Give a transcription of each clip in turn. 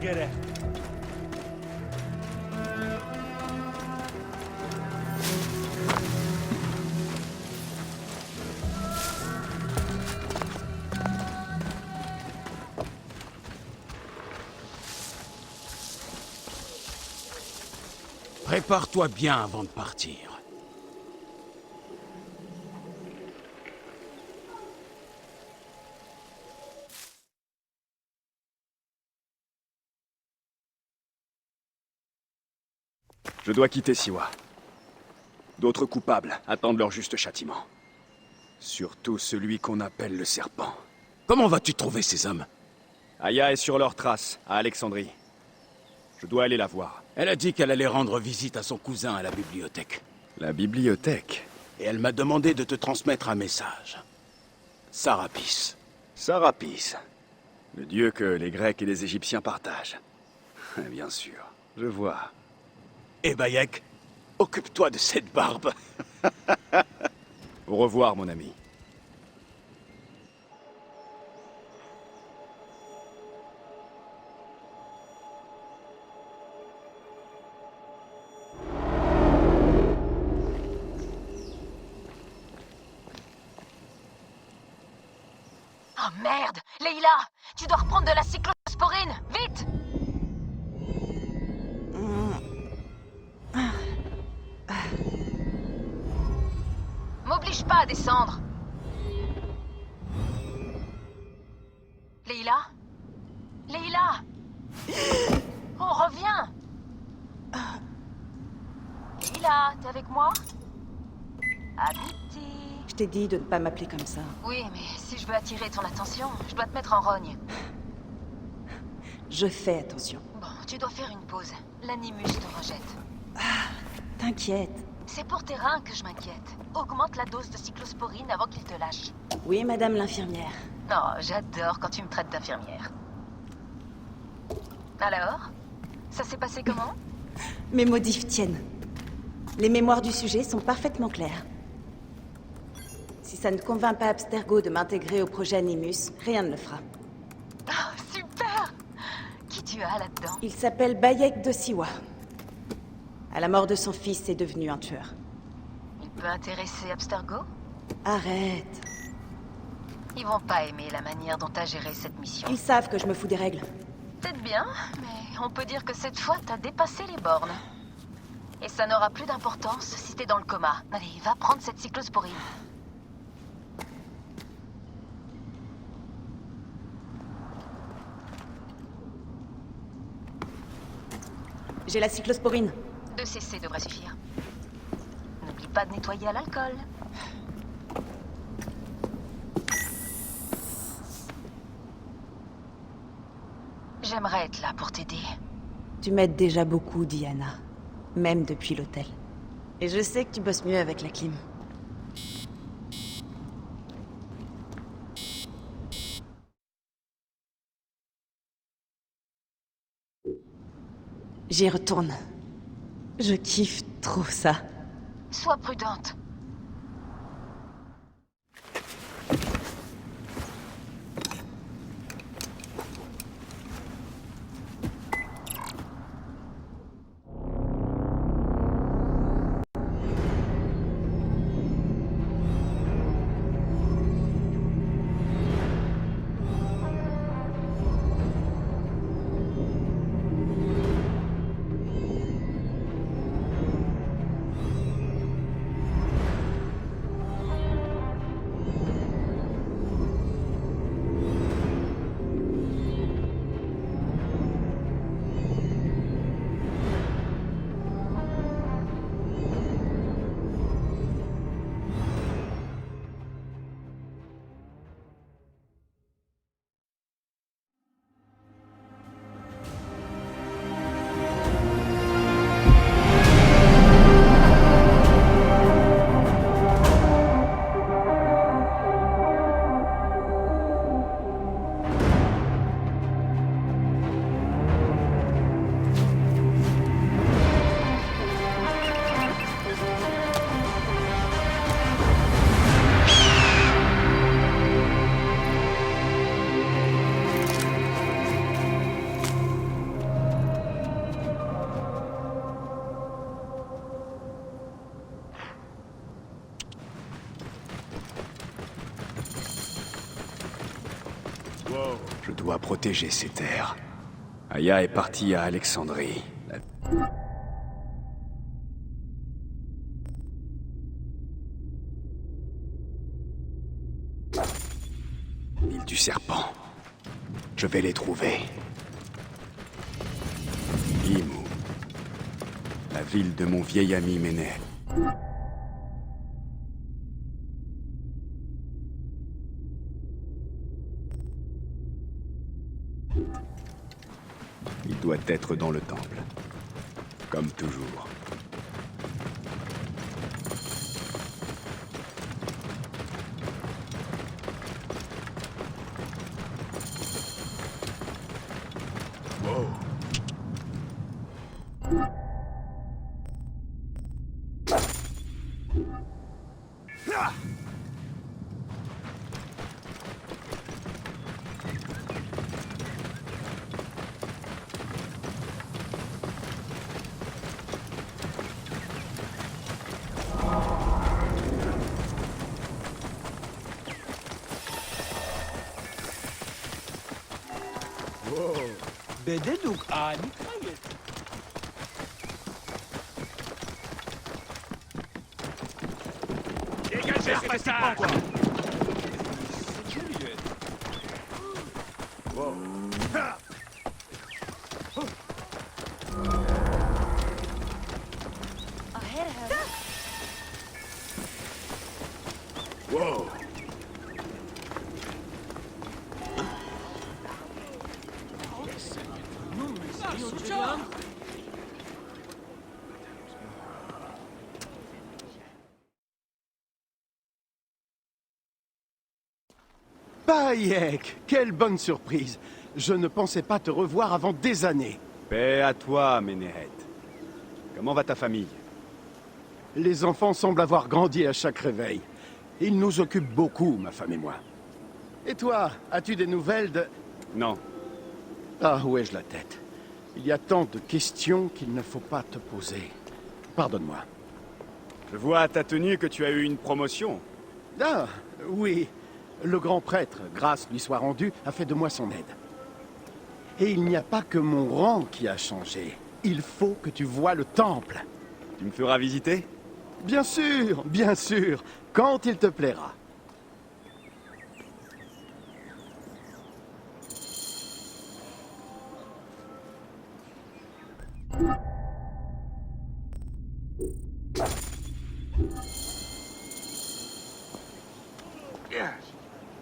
gerek. Prépare-toi bien avant de partir. Je dois quitter Siwa. D'autres coupables attendent leur juste châtiment. Surtout celui qu'on appelle le Serpent. Comment vas-tu trouver ces hommes? Aya est sur leurs traces, à Alexandrie. Je dois aller la voir. Elle a dit qu'elle allait rendre visite à son cousin à la bibliothèque. La bibliothèque? Et elle m'a demandé de te transmettre un message. Sarapis. Sarapis. Le dieu que les Grecs et les Égyptiens partagent. Bien sûr, je vois. Et Bayek, occupe-toi de cette barbe. Au revoir, mon ami. Oh merde! Leïla! Tu dois reprendre de la cyclosporine! Vite! M'oblige pas à descendre! Leïla? Leïla! Oh, reviens! Leïla, t'es avec moi? Habiti. Je t'ai dit de ne pas m'appeler comme ça. Oui, mais si je veux attirer ton attention, je dois te mettre en rogne. Je fais attention. Bon, tu dois faire une pause. L'animus te rejette. T'inquiète. C'est pour tes reins que je m'inquiète. Augmente la dose de cyclosporine avant qu'il te lâche. Oui, madame l'infirmière. Non, j'adore quand tu me traites d'infirmière. Alors? Ça s'est passé comment? Mes modifs tiennent. Les mémoires du sujet sont parfaitement claires. Si ça ne convainc pas Abstergo de m'intégrer au projet Animus, rien ne le fera. Oh, super! Qui tu as là-dedans? Il s'appelle Bayek de Siwa. À la mort de son fils, c'est devenu un tueur. Il peut intéresser Abstergo? Arrête. Ils vont pas aimer la manière dont t'as géré cette mission. Ils savent que je me fous des règles. Peut-être bien, mais on peut dire que cette fois, t'as dépassé les bornes. Et ça n'aura plus d'importance si t'es dans le coma. Allez, va prendre cette cyclosporine. J'ai la cyclosporine. 2 cc devrait suffire. N'oublie pas de nettoyer à l'alcool. J'aimerais être là pour t'aider. Tu m'aides déjà beaucoup, Diana. Même depuis l'hôtel. Et je sais que tu bosses mieux avec la clim. J'y retourne. Je kiffe trop ça. Sois prudente. Je dois protéger ces terres. Aya est partie à Alexandrie. L'île du serpent. Je vais les trouver. Imou. La ville de mon vieil ami Ménet. Il doit être dans le temple. Comme toujours. Wow. Ah! بددوك آني خيط. Dégagez ces messages! C'est curieux. Wow. Ah! Wow. Bayek, quelle bonne surprise. Je ne pensais pas te revoir avant des années. Paix à toi, Ménéret. Comment va ta famille? Les enfants semblent avoir grandi à chaque réveil. Ils nous occupent beaucoup, ma femme et moi. Et toi, as-tu des nouvelles de... Non. Ah, où ai-je la tête? Il y a tant de questions qu'il ne faut pas te poser. Pardonne-moi. Je vois à ta tenue que tu as eu une promotion. Ah, oui. Le grand prêtre, grâce lui soit rendue, a fait de moi son aide. Et il n'y a pas que mon rang qui a changé. Il faut que tu voies le temple. Tu me feras visiter? Bien sûr, quand il te plaira.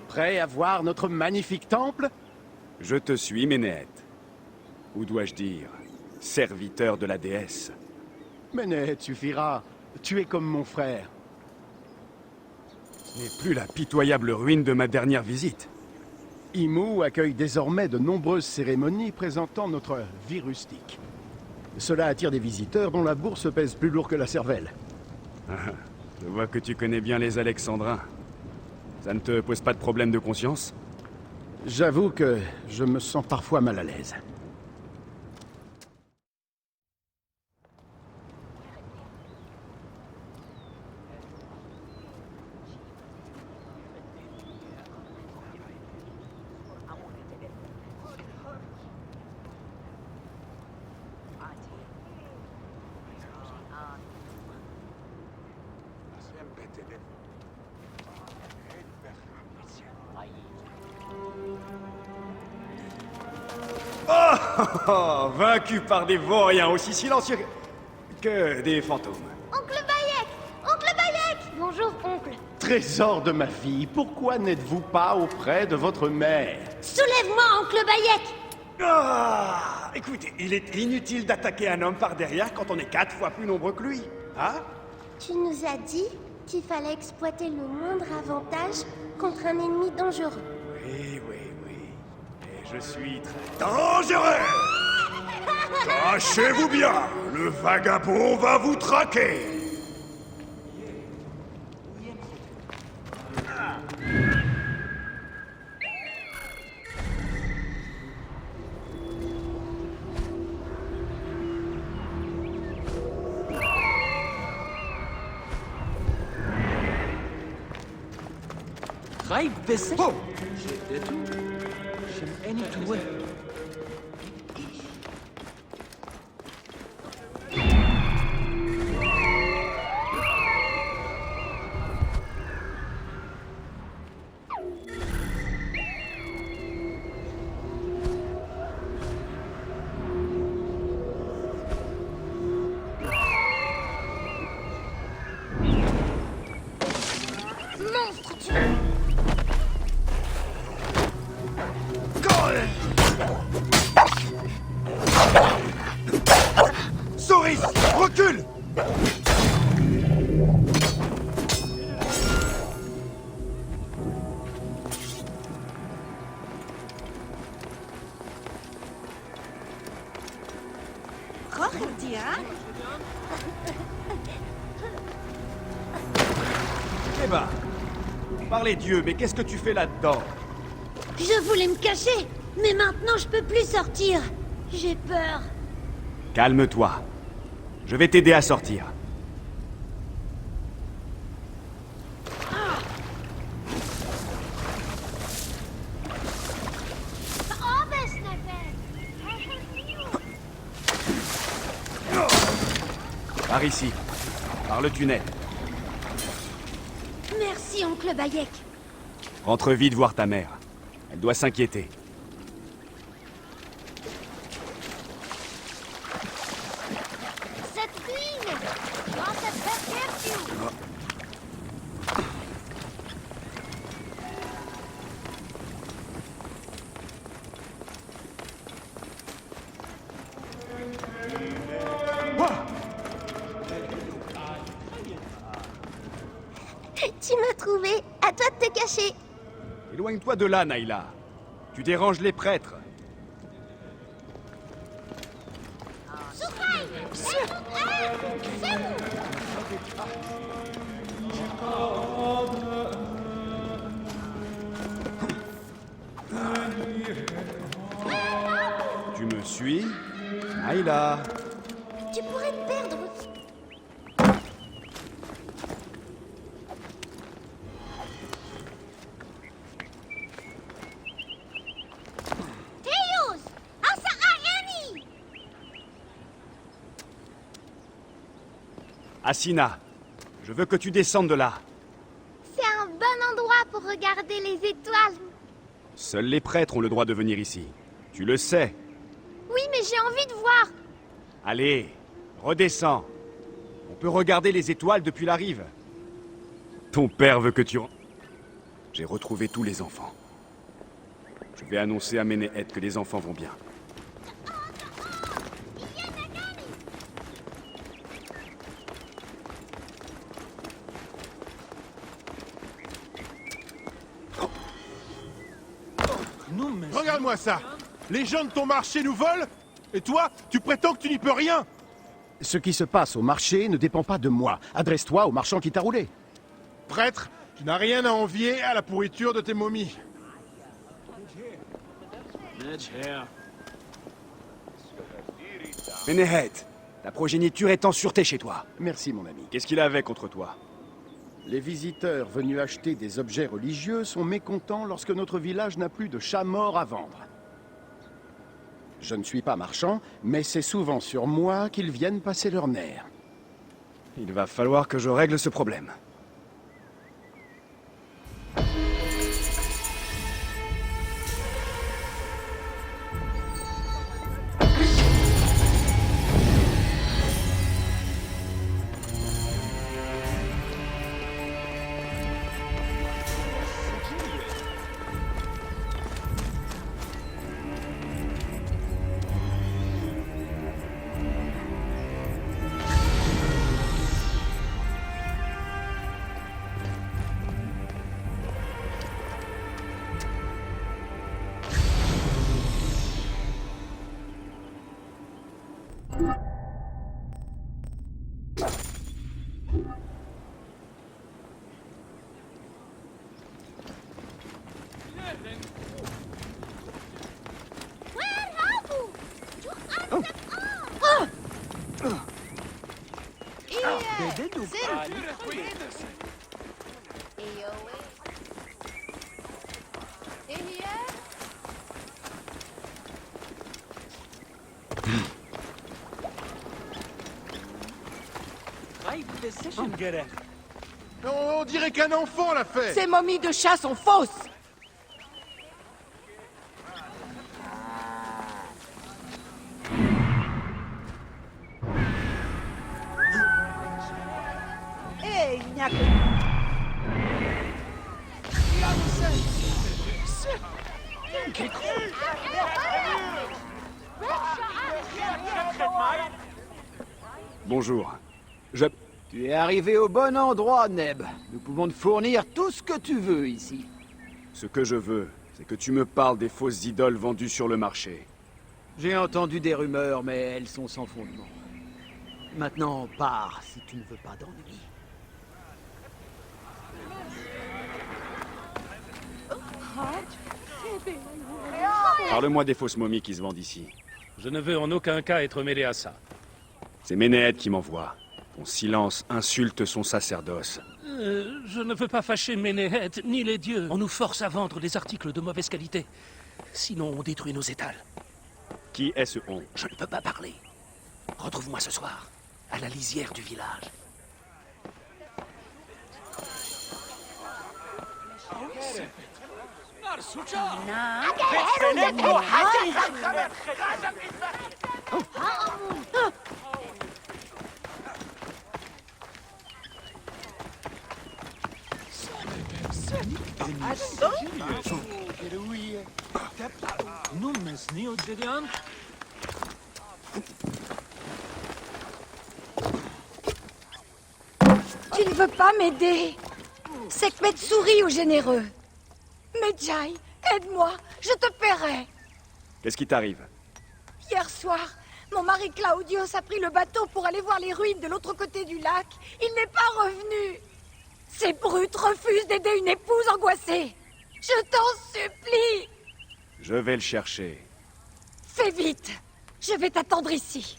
Prêt à voir notre magnifique temple? Je te suis, Ménéret. Ou dois-je dire, serviteur de la déesse. Ménet, suffira. Tu es comme mon frère. Ce n'est plus la pitoyable ruine de ma dernière visite. Imou accueille désormais de nombreuses cérémonies présentant notre vie rustique. Cela attire des visiteurs dont la bourse pèse plus lourd que la cervelle. Je vois que tu connais bien les Alexandrins. Ça ne te pose pas de problème de conscience? J'avoue que je me sens parfois mal à l'aise. Oh, vaincu par des vauriens aussi silencieux que des fantômes. Oncle Bayek! Oncle Bayek! Bonjour, oncle. Trésor de ma fille, pourquoi n'êtes-vous pas auprès de votre mère? Soulève-moi, oncle Bayek! Ah, écoutez, il est inutile d'attaquer un homme par derrière quand on est 4 fois plus nombreux que lui. Hein? Tu nous as dit qu'il fallait exploiter le moindre avantage contre un ennemi dangereux. Oui. Et je suis très dangereux. Cachez-vous bien, le vagabond va vous traquer. غايب بس Oh! شدته شم Monstre, tu... Soris, recule! Eh ben, par les dieux, mais qu'est-ce que tu fais là-dedans? Je voulais me cacher, mais maintenant je peux plus sortir. J'ai peur. Calme-toi. Je vais t'aider à sortir. Oh, ben, Snapper. Par ici. Par le tunnel. Merci, oncle Bayek. Rentre vite voir ta mère. Elle doit s'inquiéter. Cette ligne dans cette perception. Tu m'as trouvé. À toi de te cacher. Éloigne-toi de là, Naïla. Tu déranges les prêtres. Tu me suis, Naïla? Tu pourrais te perdre. Théos! Asa Ayani! Asina, je veux que tu descendes de là. C'est un bon endroit pour regarder les étoiles. Seuls les prêtres ont le droit de venir ici. Tu le sais. Oui, mais j'ai envie de voir. Allez, redescends. On peut regarder les étoiles depuis la rive. Ton père veut que tu... J'ai retrouvé tous les enfants. Je vais annoncer à Ménéhet que les enfants vont bien. Regarde-moi ça. Les gens de ton marché nous volent, et toi, tu prétends que tu n'y peux rien. Ce qui se passe au marché ne dépend pas de moi. Adresse-toi au marchand qui t'a roulé. Prêtre, tu n'as rien à envier à la pourriture de tes momies. Ménéhet, ta progéniture est en sûreté chez toi. Merci, mon ami. Qu'est-ce qu'il avait contre toi? Les visiteurs venus acheter des objets religieux sont mécontents lorsque notre village n'a plus de chats morts à vendre. Je ne suis pas marchand, mais c'est souvent sur moi qu'ils viennent passer leur nerfs. Il va falloir que je règle ce problème. On dirait qu'un enfant l'a fait. Ces momies de chat sont fausses! Il n'y a que... Bonjour. Tu es arrivé au bon endroit, Neb. Nous pouvons te fournir tout ce que tu veux ici. Ce que je veux, c'est que tu me parles des fausses idoles vendues sur le marché. J'ai entendu des rumeurs, mais elles sont sans fondement. Maintenant, pars si tu ne veux pas d'ennui. Parle-moi des fausses momies qui se vendent ici. Je ne veux en aucun cas être mêlé à ça. C'est Ménéhète qui m'envoie. Ton silence insulte son sacerdoce. Je ne veux pas fâcher Ménéhète, ni les dieux. On nous force à vendre des articles de mauvaise qualité. Sinon, on détruit nos étals. Qui est ce on? Je ne peux pas parler. Retrouve-moi ce soir, à la lisière du village. Tu ne veux pas m'aider? Sekhmet sourit aux généreux. Medjay, aide-moi, je te paierai. Qu'est-ce qui t'arrive? Hier soir, mon mari Claudius a pris le bateau pour aller voir les ruines de l'autre côté du lac. Il n'est pas revenu. Ces brutes refusent d'aider une épouse angoissée. Je t'en supplie. Je vais le chercher. Fais vite. Je vais t'attendre ici.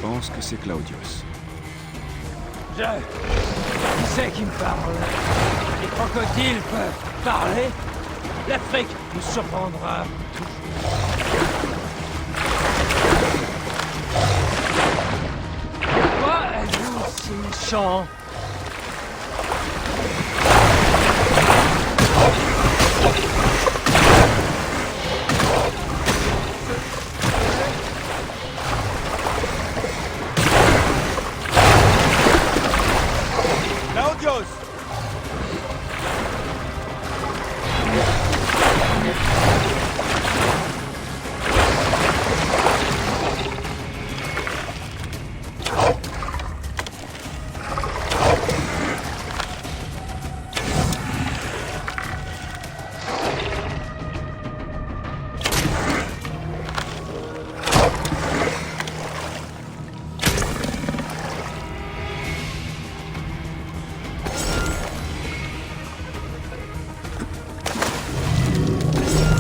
Je pense que c'est Claudius. Qui c'est qui me parle? Les crocodiles peuvent parler? L'Afrique nous surprendra toujours. Pourquoi êtes-vous si méchant? Claudius!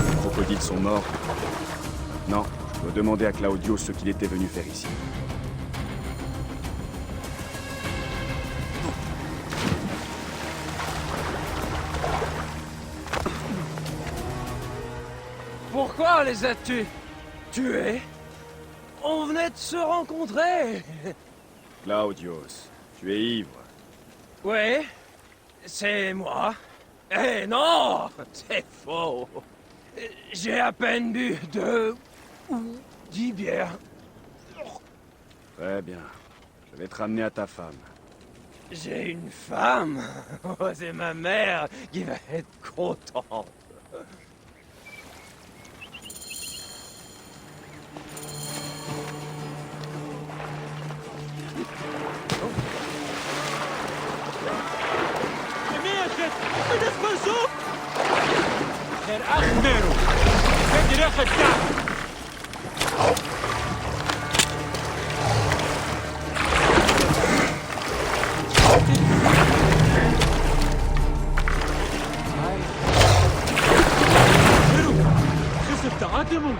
Les crocodiles sont morts. Non, je dois demander à Claudius ce qu'il était venu faire ici. Pourquoi les as-tu tués? On venait de se rencontrer. Claudius, tu es ivre. Ouais, c'est moi. Eh non, c'est faux. J'ai à peine bu 2 ou 10 bières. Très bien. Je vais te ramener à ta femme. J'ai une femme. Oh, c'est ma mère qui va être contente. Pardonne-moi.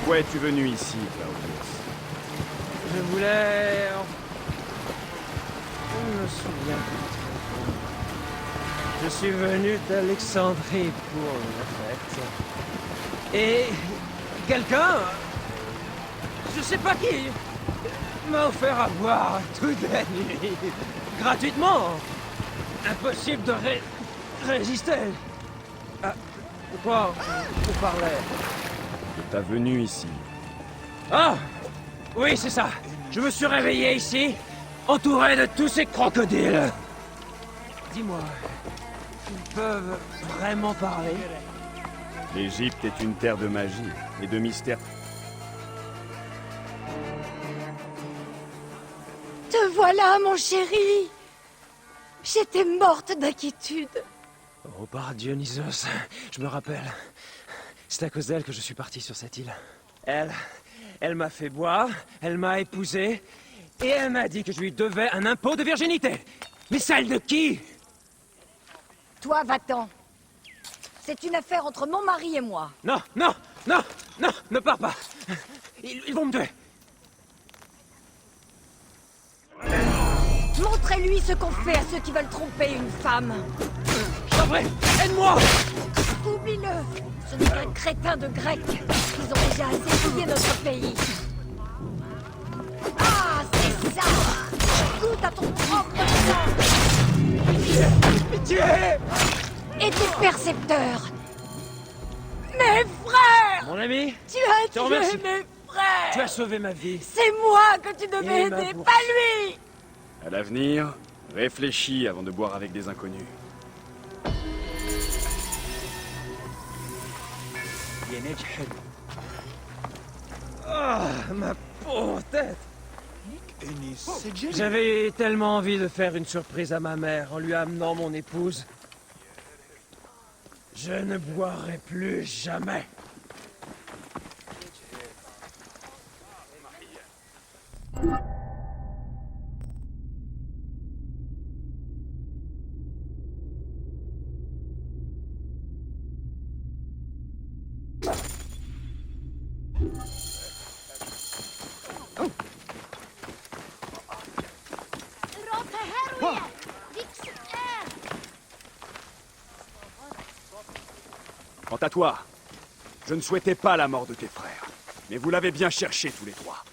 Pourquoi es-tu venu ici, Claudius? Je voulais... Je me souviens plus. Je suis venu d'Alexandrie pour la fête. Et quelqu'un, je sais pas qui, m'a offert à boire toute la nuit. Gratuitement. Impossible de résister. Ah, de quoi on parlait? De ta venue ici. Ah! Oui, c'est ça. Je me suis réveillé ici, entouré de tous ces crocodiles. Dis-moi, ils peuvent vraiment parler? L'Égypte est une terre de magie et de mystère. Te voilà, mon chéri. J'étais morte d'inquiétude. Oh, par Dionysos, je me rappelle. C'est à cause d'elle que je suis parti sur cette île. Elle m'a fait boire, elle m'a épousé, et elle m'a dit que je lui devais un impôt de virginité. Mais celle de qui? Toi, va-t'en. C'est une affaire entre mon mari et moi. Non, ne pars pas. Ils vont me tuer. Montrez-lui ce qu'on fait à ceux qui veulent tromper une femme. Je t'en prie, aide-moi! Oublie-le. Ce n'est qu'un crétin de grec. Ils ont déjà assez pillé notre pays. Ah, c'est ça! Goûte à ton propre sang! Pitié! Et tes percepteurs! Mes frères! Mon ami, Tu as te remercie. tué mes frères! Tu as sauvé ma vie. C'est moi que tu devais Et ma aider, bourse. pas lui! À l'avenir, réfléchis avant de boire avec des inconnus. Ah, ma pauvre tête! J'avais tellement envie de faire une surprise à ma mère en lui amenant mon épouse. Je ne boirai plus jamais. Quant à toi, Je ne souhaitais pas la mort de tes frères, mais vous l'avez bien cherché tous les trois.